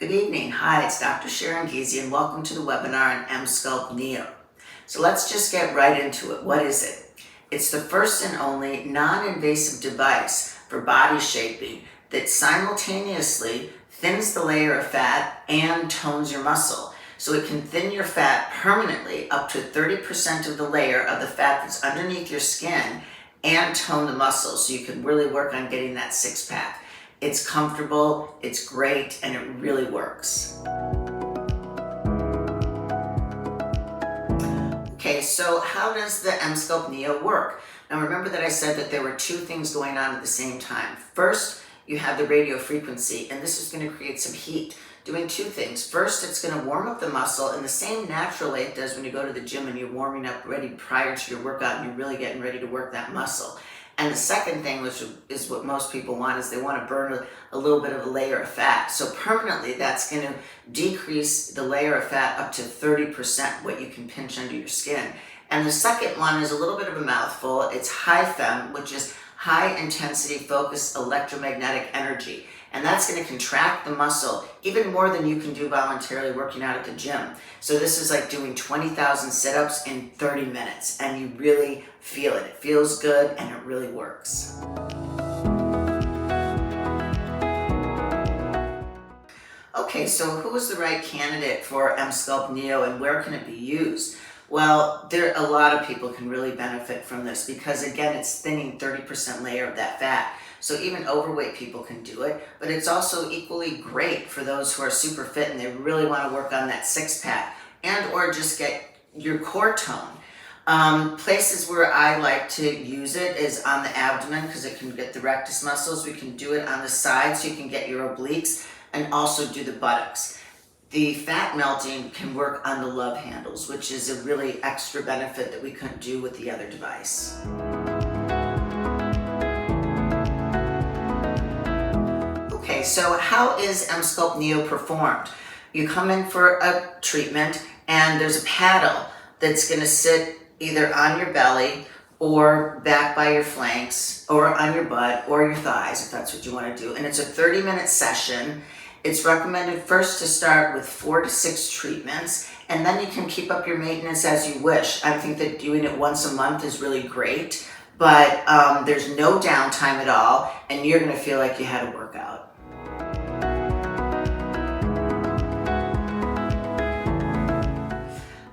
Good evening. Hi, it's Dr. Sharon Giese and welcome to the webinar on Emsculpt NEO. So let's just get right into it. What is it? It's the first and only non-invasive device for body shaping that simultaneously thins the layer of fat and tones your muscle. So it can thin your fat permanently up to 30% of the layer of the fat that's underneath your skin and tone the muscles so you can really work on getting that six-pack. It's comfortable, it's great, and it really works. Okay, so how does the Emsculpt NEO work? Now remember that I said that there were two things going on at the same time. First, you have the radio frequency, and this is going to create some heat, doing two things. First, it's going to warm up the muscle in the same natural way it does when you go to the gym and you're warming up ready prior to your workout and you're really getting ready to work that muscle. And the second thing, which is what most people want, is they want to burn a little bit of a layer of fat. So permanently, that's going to decrease the layer of fat up to 30%, what you can pinch under your skin. And the second one is a little bit of a mouthful. It's HIFEM, which is high intensity focused electromagnetic energy. And that's going to contract the muscle even more than you can do voluntarily working out at the gym. So this is like doing 20,000 sit-ups in 30 minutes, and you really feel it. It feels good, and it really works. Okay, so who is the right candidate for Emsculpt NEO, and where can it be used? Well, a lot of people can really benefit from this because, again, it's thinning 30% layer of that fat. So even overweight people can do it, but it's also equally great for those who are super fit and they really want to work on that six-pack and or just get your core tone. Places where I like to use it is on the abdomen because it can get the rectus muscles. We can do it on the side so you can get your obliques and also do the buttocks. The fat melting can work on the love handles, which is a really extra benefit that we couldn't do with the other device. Okay, so how is Emsculpt NEO performed? You come in for a treatment and there's a paddle that's going to sit either on your belly or back by your flanks or on your butt or your thighs if that's what you want to do. And it's a 30-minute session. It's recommended first to start with 4 to 6 treatments, and then you can keep up your maintenance as you wish. I think that doing it once a month is really great, but there's no downtime at all, and you're going to feel like you had a workout.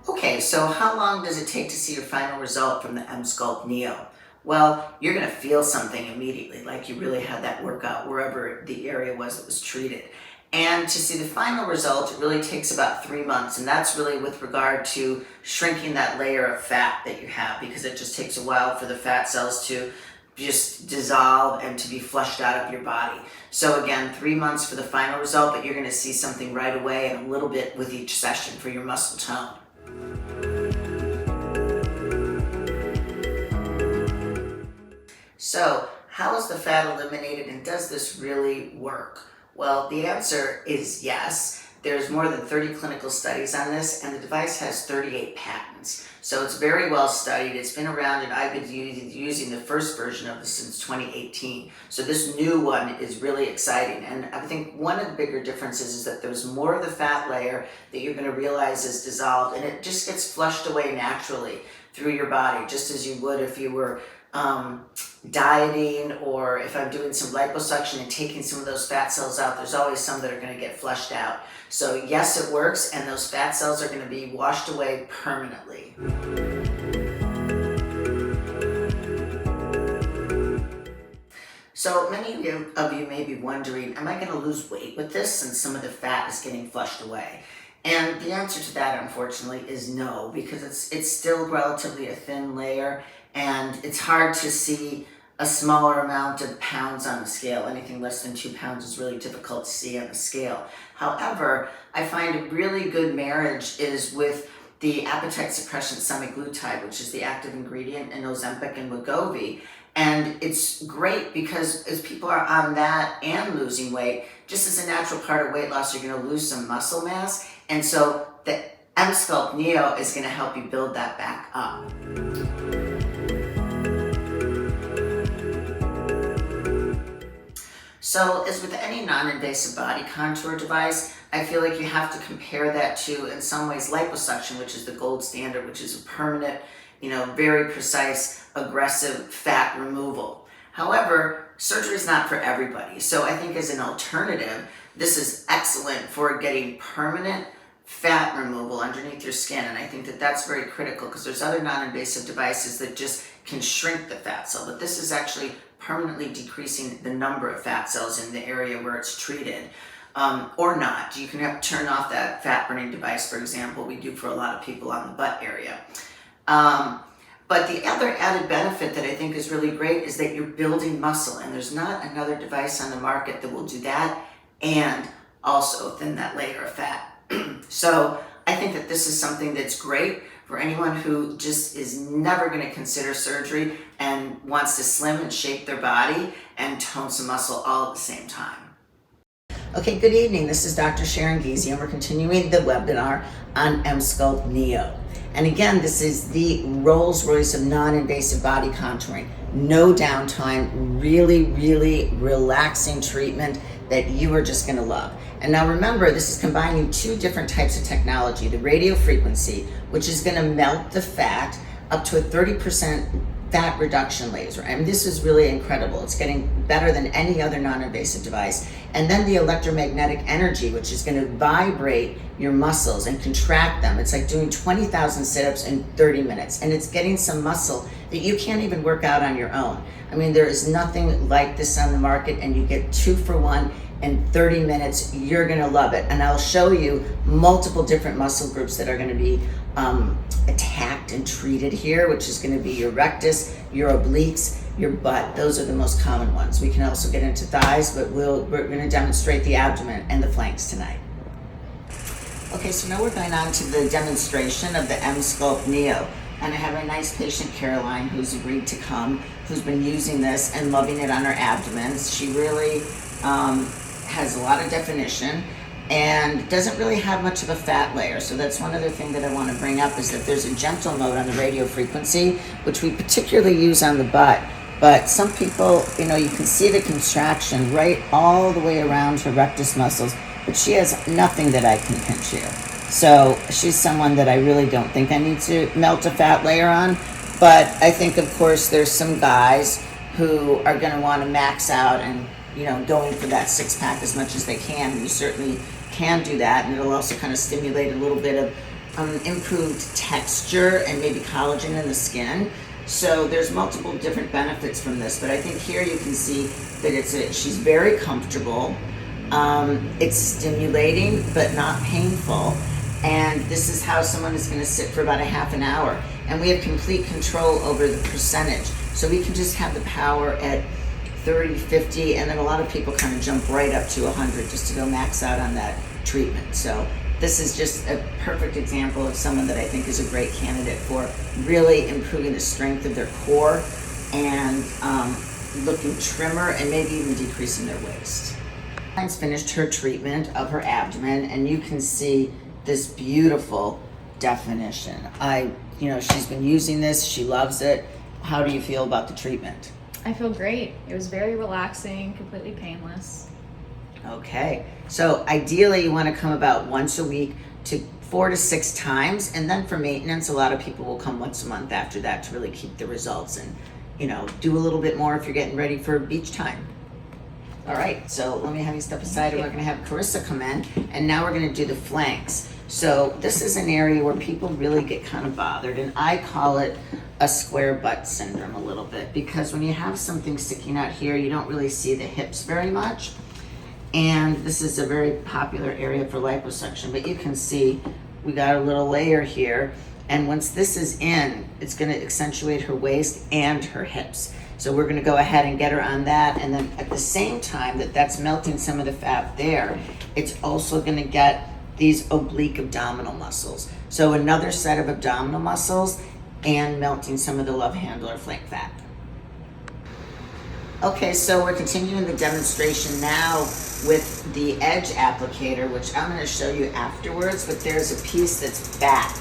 Okay, so how long does it take to see your final result from the Emsculpt NEO? Well, you're going to feel something immediately, like you really had that workout wherever the area was that was treated. And to see the final result, it really takes about 3 months, and that's really with regard to shrinking that layer of fat that you have, because it just takes a while for the fat cells to just dissolve and to be flushed out of your body. So again, 3 months for the final result, but you're going to see something right away and a little bit with each session for your muscle tone. So, how is the fat eliminated, and does this really work? Well, the answer is yes. There's more than 30 clinical studies on this, and the device has 38 patents. So it's very well studied. It's been around, and I've been using the first version of this since 2018. So this new one is really exciting. And I think one of the bigger differences is that there's more of the fat layer that you're going to realize is dissolved, and it just gets flushed away naturally through your body, just as you would if you were dieting, or if I'm doing some liposuction and taking some of those fat cells out. There's always some that are going to get flushed out. So yes, it works, and those fat cells are going to be washed away permanently. So many of you may be wondering, am I going to lose weight with this since some of the fat is getting flushed away? And the answer to that, unfortunately, is no, because it's still relatively a thin layer, and it's hard to see a smaller amount of pounds on the scale. Anything less than 2 pounds is really difficult to see on the scale. However, I find a really good marriage is with the appetite suppression semaglutide, which is the active ingredient in Ozempic and Wegovy. And it's great because as people are on that and losing weight, just as a natural part of weight loss, you're going to lose some muscle mass. And so the Emsculpt NEO is going to help you build that back up. So as with any non-invasive body contour device, I feel like you have to compare that to, in some ways, liposuction, which is the gold standard, which is a permanent, very precise, aggressive fat removal. However, surgery is not for everybody. So I think as an alternative, this is excellent for getting permanent fat removal underneath your skin. And I think that that's very critical because there's other non-invasive devices that just can shrink the fat cell, but this is actually permanently decreasing the number of fat cells in the area where it's treated. Or not. You can turn off that fat burning device, for example, we do for a lot of people on the butt area. But the other added benefit that I think is really great is that you're building muscle, and there's not another device on the market that will do that and also thin that layer of fat. So I think that this is something that's great for anyone who just is never going to consider surgery and wants to slim and shape their body and tone some muscle all at the same time. Okay, good evening. This is Dr. Sharon Giese, and we're continuing the webinar on Emsculpt NEO. And again, this is the Rolls Royce of non-invasive body contouring. No downtime, really, really relaxing treatment that you are just going to love. And now remember, this is combining two different types of technology, the radio frequency, which is going to melt the fat up to a 30% fat reduction laser. And this is really incredible. It's getting better than any other non-invasive device. And then the electromagnetic energy, which is going to vibrate your muscles and contract them. It's like doing 20,000 sit-ups in 30 minutes. And it's getting some muscle that you can't even work out on your own. I mean, there is nothing like this on the market, and you get 2 for 1 in 30 minutes. You're going to love it. And I'll show you multiple different muscle groups that are going to be attacked and treated here, which is going to be your rectus, your obliques, your butt. Those are the most common ones. We can also get into thighs, but we're going to demonstrate the abdomen and the flanks tonight. Okay, so now we're going on to the demonstration of the Emsculpt NEO. And I have a nice patient, Caroline, who's agreed to come, who's been using this and loving it on her abdomen. She really has a lot of definition and doesn't really have much of a fat layer. So that's one other thing that I want to bring up, is that there's a gentle mode on the radio frequency, which we particularly use on the butt. But some people, you can see the contraction right all the way around her rectus muscles, but she has nothing that I can pinch here. So she's someone that I really don't think I need to melt a fat layer on. But I think, of course, there's some guys who are going to want to max out and, going for that six-pack as much as they can. You certainly can do that, and it'll also kind of stimulate a little bit of improved texture and maybe collagen in the skin. So there's multiple different benefits from this, but I think here you can see that she's very comfortable. It's stimulating but not painful, and this is how someone is going to sit for about a half an hour, and we have complete control over the percentage. So we can just have the power at 30, 50, and then a lot of people kind of jump right up to 100 just to go max out on that treatment. So this is just a perfect example of someone that I think is a great candidate for really improving the strength of their core and looking trimmer and maybe even decreasing their waist. Caroline's finished her treatment of her abdomen, and you can see this beautiful definition. She's been using this, she loves it. How do you feel about the treatment? I feel great. It was very relaxing, completely painless. Okay, so ideally you want to come about once a week to 4 to 6 times, and then for maintenance, a lot of people will come once a month after that to really keep the results and, do a little bit more if you're getting ready for beach time. All right, so let me have you step aside, and we're going to have Carissa come in, and now we're going to do the flanks. So this is an area where people really get kind of bothered, and I call it a square butt syndrome a little bit, because when you have something sticking out here, you don't really see the hips very much. And this is a very popular area for liposuction, but you can see we got a little layer here, and once this is in, it's going to accentuate her waist and her hips. So we're going to go ahead and get her on that, and then at the same time that's melting some of the fat there, it's also going to get these oblique abdominal muscles. So another set of abdominal muscles and melting some of the love handle or flank fat. Okay, so we're continuing the demonstration now with the edge applicator, which I'm going to show you afterwards, but there's a piece that's back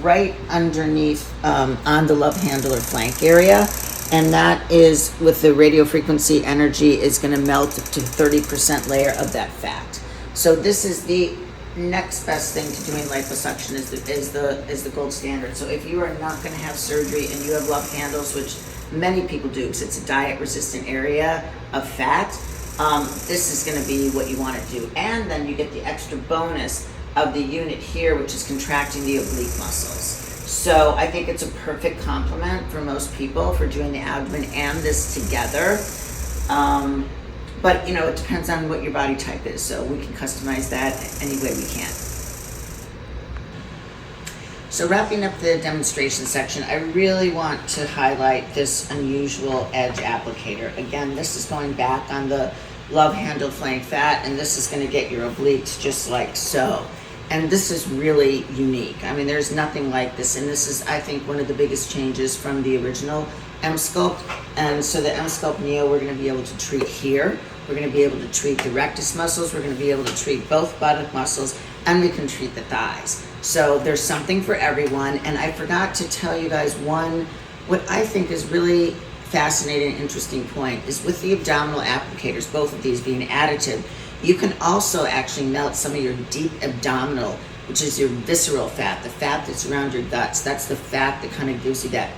right underneath on the love handle or flank area. And that is with the radio frequency energy is going to melt to 30% layer of that fat. So this is the next best thing to doing liposuction is the gold standard. So if you are not going to have surgery and you have love handles, which many people do because it's a diet resistant area of fat, this is going to be what you want to do. And then you get the extra bonus of the unit here, which is contracting the oblique muscles. So I think it's a perfect complement for most people for doing the abdomen and this together. But it depends on what your body type is, so we can customize that any way we can. So wrapping up the demonstration section, I really want to highlight this unusual edge applicator. Again, this is going back on the love handle flame fat, and this is going to get your obliques just like so. And this is really unique. I mean, there's nothing like this, and this is, I think, one of the biggest changes from the original Emsculpt. And so the Emsculpt NEO, we're going to be able to treat here. We're going to be able to treat the rectus muscles. We're going to be able to treat both buttock muscles, and we can treat the thighs. So there's something for everyone. And I forgot to tell you guys what I think is really fascinating and interesting point is with the abdominal applicators, both of these being additive, you can also actually melt some of your deep abdominal, which is your visceral fat, the fat that's around your guts. That's the fat that kind of gives you that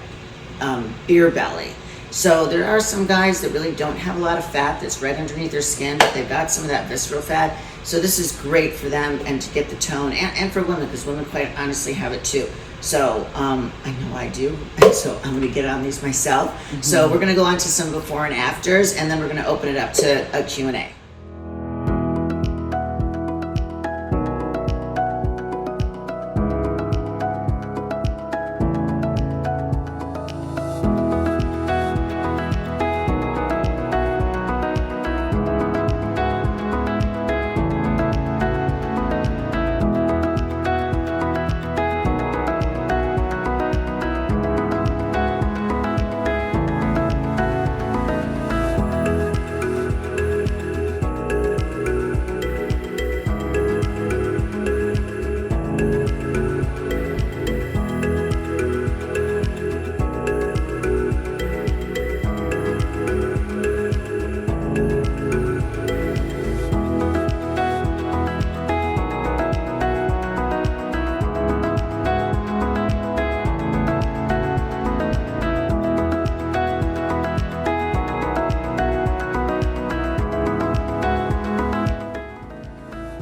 beer belly. So there are some guys that really don't have a lot of fat that's right underneath their skin, but they've got some of that visceral fat. So this is great for them and to get the tone, and for women, because women quite honestly have it too. So I know I do, and so I'm going to get on these myself. Mm-hmm. So we're going to go on to some before and afters, and then we're going to open it up to a Q&A.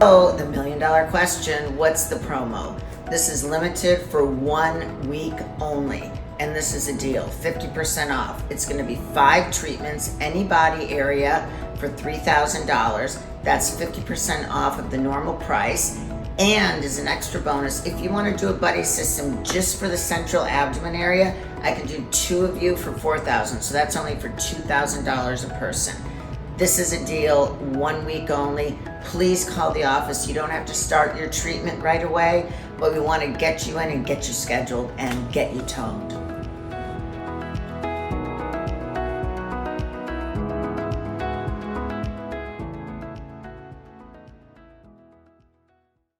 So the $1 million question, what's the promo? This is limited for 1 week only, and this is a deal, 50% off. It's going to be 5 treatments, any body area, for $3,000. That's 50% off of the normal price. And as an extra bonus, if you want to do a buddy system just for the central abdomen area, I can do 2 of you for $4,000. So that's only for $2,000 a person. This is a deal, 1 week only. Please call the office. You don't have to start your treatment right away, but we want to get you in and get you scheduled and get you toned.